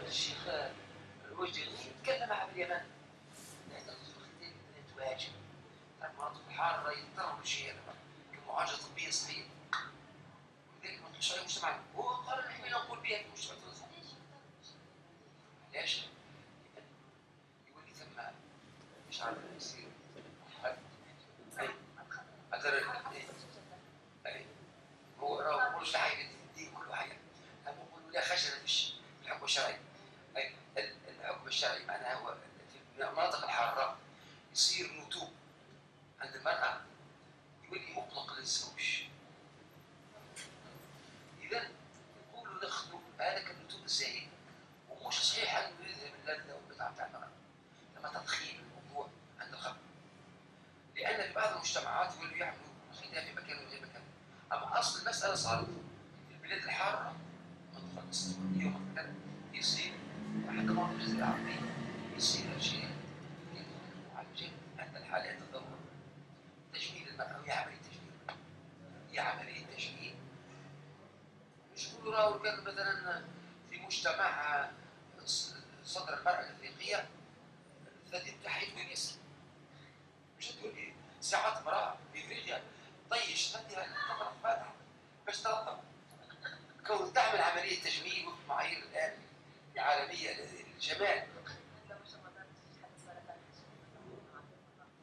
الشيخ الوجدي تكلم عن اليمن. لأن الخديوي تواجه المناطق الحارة يضطروا لشيء كمعالجة طبية صحية. ولذلك ما نقولش على المجتمع، هو قال نحن نقول بها في المجتمع التونسي. ليش؟ يولي ثم مش عارف يصير أي هو راه مش حاجة دي كل حاجة. هم يقولوا لا خجل في الحكم الشرعي. أي الحكم الشرعي معناها هو في المناطق الحارة يصير نتوء عند المرأة يولي مطلق للزوج. إذا نقولوا ناخذوا هذا كالنتوء الزايد، ومش صحيح أن نريدها من اللذة والمتعة بتاع المرأة، لما تضخيم الموضوع عند الخمر. لأن في بعض المجتمعات يولوا يعملوا خداع في مكان وغير مكان. أما أصل المسألة صارت في البلاد الحارة منطقة الاستوائية ومنطقة يصير وحتى مناطق الجزيرة العربية يصير أشياء معالجة عند الحالات الضرورة. تجميل المرأة هي عملية تجميل. هي عملية تجميل. مش نقولوا راهو كان مثلا في مجتمع صدر المرأة الأفريقية الثدي بتاعها يكون يسر. مش تقول لي ساعات امرأة في أفريقيا طيش ثديها تضرب فاتحة باش ترطب. كون تعمل عملية تجميل وفق معايير الآن العالمية للجمال.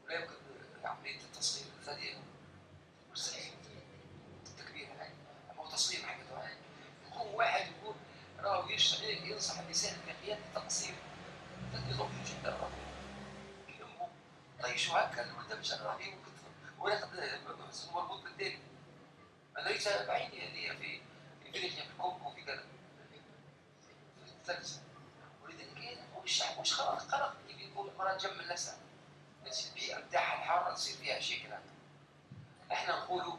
لا يمكن عملية التصغير الثدي مستحيل التكبير هاي. أما هو تصغير حقيقة. يقوم واحد يقول راهو يشتغل ينصح النساء الأفريقيات بتقصير الثدي ضعيف جدا. أمه طيشوا هكا الولد مش راهي ولا مربوط بالدين. أنا ليس بعيني هذه في افريقيا في الكونغو في كذا في الثلج. ولذلك هو الشعب مش خلق كيف يقول المرأة تجمل نفسها. البيئة بتاعها الحارة تصير فيها شكل. احنا نقولوا